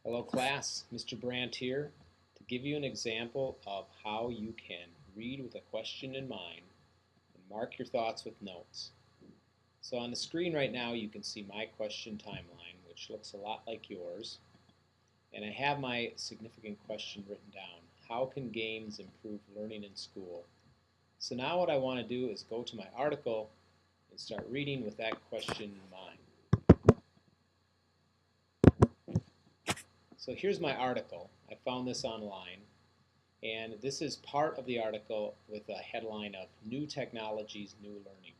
Hello class, Mr. Brandt here to give you an example of how you can read with a question in mind and mark your thoughts with notes. So on the screen right now you can see my question timeline, which looks a lot like yours, and I have my significant question written down. How can games improve learning in school? So now what I want to do is go to my article and start reading with that question in mind. So here's my article. I found this online, and this is part of the article with a headline of New Technologies, New Learning.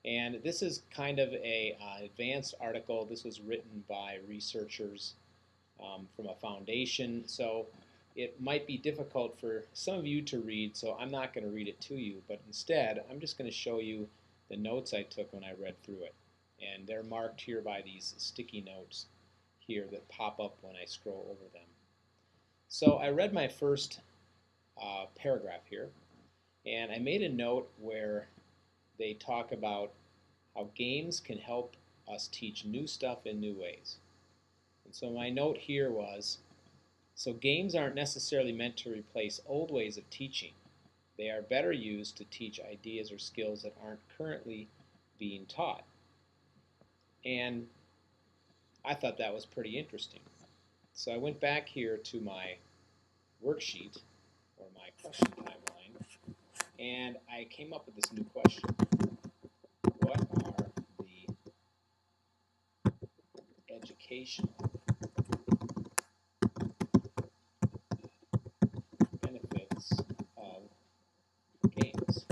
And this is kind of a advanced article. This was written by researchers from a foundation, so it might be difficult for some of you to read, so I'm not going to read it to you, but instead I'm just going to show you the notes I took when I read through it. And they're marked here by these sticky notes here that pop up when I scroll over them. So I read my first paragraph here, and I made a note where they talk about how games can help us teach new stuff in new ways. And so my note here was, so games aren't necessarily meant to replace old ways of teaching. They are better used to teach ideas or skills that aren't currently being taught. And I thought that was pretty interesting. So I went back here to my worksheet, or my question timeline, and I came up with this new question. What are the educational benefits of games?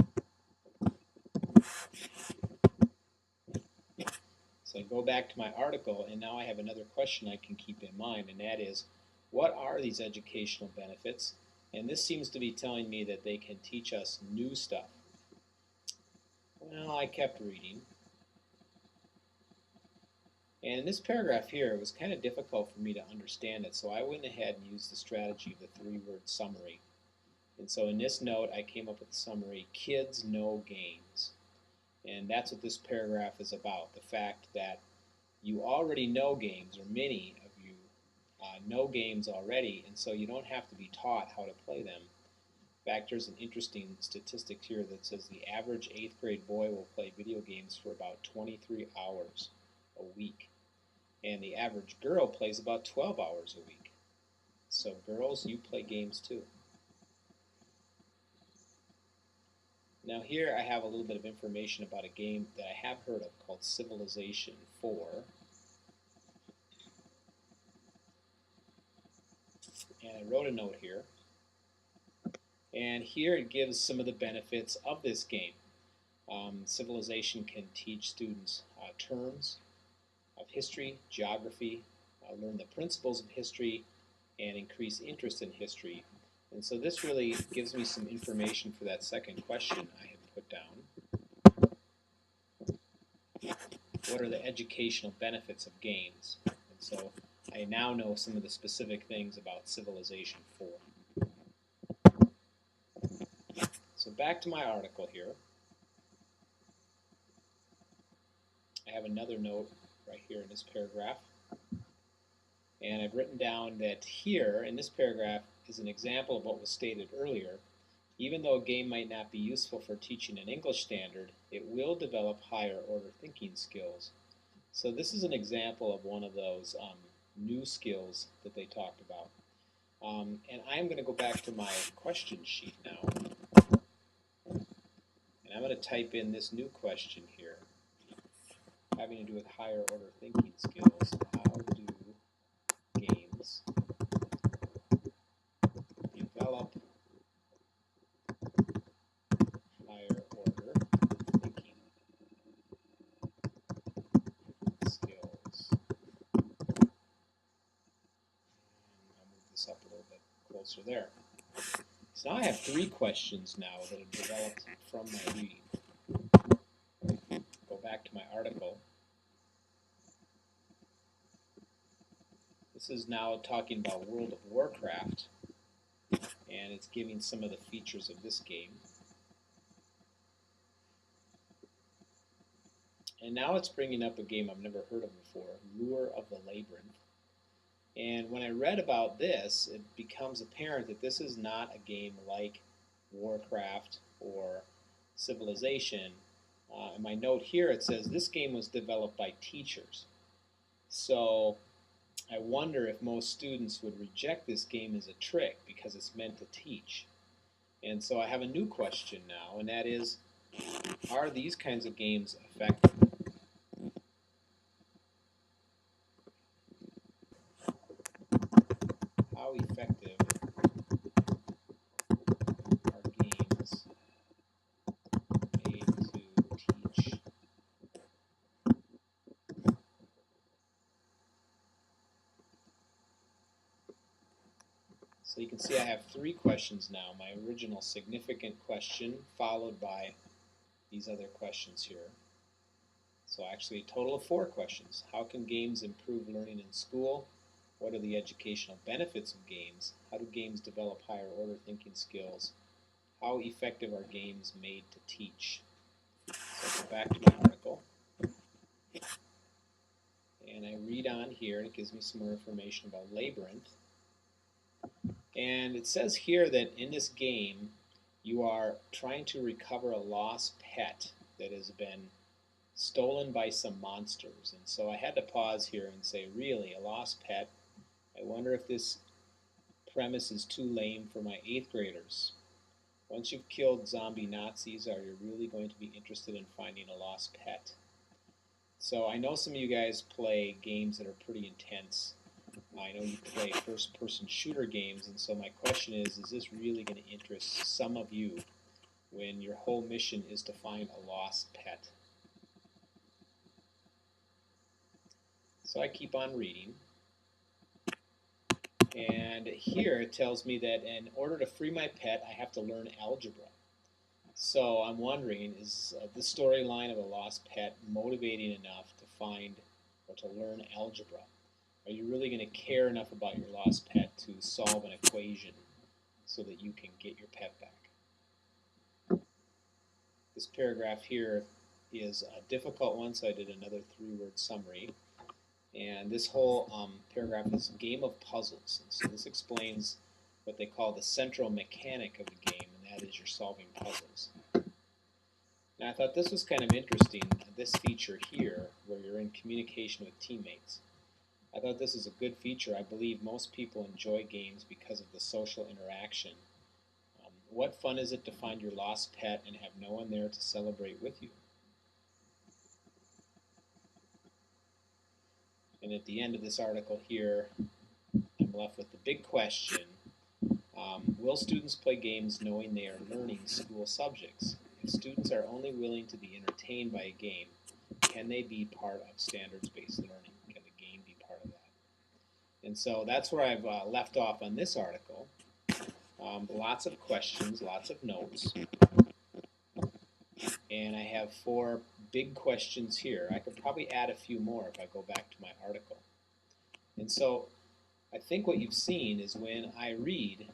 So I go back to my article, and now I have another question I can keep in mind, and that is, what are these educational benefits? And this seems to be telling me that they can teach us new stuff. Well, I kept reading. And in this paragraph here, it was kind of difficult for me to understand it, so I went ahead and used the strategy of the three-word summary. And so in this note, I came up with the summary, kids know games. And that's what this paragraph is about, the fact that you already know games, or many of you know games already, and so you don't have to be taught how to play them. In fact, there's an interesting statistic here that says the average 8th grade boy will play video games for about 23 hours a week. And the average girl plays about 12 hours a week. So girls, you play games too. Now here I have a little bit of information about a game that I have heard of called Civilization 4. And I wrote a note here. And here it gives some of the benefits of this game. Civilization can teach students terms of history, geography, learn the principles of history, and increase interest in history. And so this really gives me some information for that second question I had put down. What are the educational benefits of games? And so I now know some of the specific things about Civilization 4. So back to my article here. I have another note right here in this paragraph. And I've written down that here in this paragraph is an example of what was stated earlier. Even though a game might not be useful for teaching an English standard, it will develop higher order thinking skills. So this is an example of one of those new skills that they talked about. And I'm going to go back to my question sheet now. And I'm going to type in this new question here, having to do with higher order thinking skills. How do games develop higher order thinking skills? And I'll move this up a little bit closer there. So now I have three questions now that have developed from my reading. Go back to my article. This is now talking about World of Warcraft, and it's giving some of the features of this game. And now it's bringing up a game I've never heard of before, Lure of the Labyrinth. And when I read about this, it becomes apparent that this is not a game like Warcraft or Civilization. In my note here, it says this game was developed by teachers. So I wonder if most students would reject this game as a trick because it's meant to teach. And so I have a new question now, and that is, are these kinds of games effective? How effective are games made to teach? So you can see I have three questions now. My original significant question followed by these other questions here. So actually a total of four questions. How can games improve learning in school? What are the educational benefits of games? How do games develop higher order thinking skills? How effective are games made to teach? So I go back to my article and I read on here, and it gives me some more information about Labyrinth. And it says here that in this game, you are trying to recover a lost pet that has been stolen by some monsters. And so I had to pause here and say, really, a lost pet? I wonder if this premise is too lame for my 8th graders. Once you've killed zombie Nazis, are you really going to be interested in finding a lost pet? So I know some of you guys play games that are pretty intense. I know you play first-person shooter games, and so my question is this really going to interest some of you when your whole mission is to find a lost pet? So I keep on reading, and here it tells me that in order to free my pet, I have to learn algebra. So I'm wondering, is the storyline of a lost pet motivating enough to find or to learn algebra? Are you really going to care enough about your lost pet to solve an equation so that you can get your pet back? This paragraph here is a difficult one, so I did another 3-word summary. And this whole paragraph is a game of puzzles. And so this explains what they call the central mechanic of the game, and that is you're solving puzzles. Now I thought this was kind of interesting, this feature here, where you're in communication with teammates. I thought this is a good feature. I believe most people enjoy games because of the social interaction. What fun is it to find your lost pet and have no one there to celebrate with you? And at the end of this article here, I'm left with the big question. Will students play games knowing they are learning school subjects? If students are only willing to be entertained by a game, can they be part of standards-based learning? Can the game be part of that? And so that's where I've left off on this article. Lots of questions, lots of notes. And I have 4 big questions here. I could probably add a few more if I go back to my article. And so I think what you've seen is when I read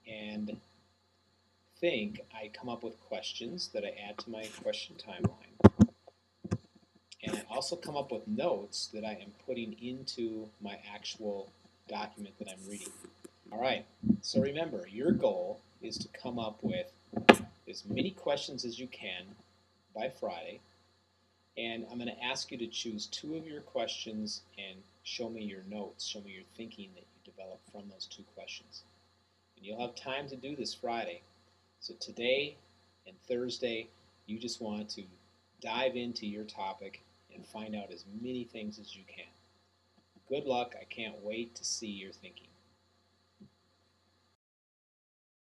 and think, I come up with questions that I add to my question timeline. And I also come up with notes that I am putting into my actual document that I'm reading. All right, so remember, your goal is to come up with as many questions as you can by Friday. And I'm going to ask you to choose 2 of your questions and show me your notes, show me your thinking that you developed from those 2 questions. And you'll have time to do this Friday. So today and Thursday, you just want to dive into your topic and find out as many things as you can. Good luck. I can't wait to see your thinking.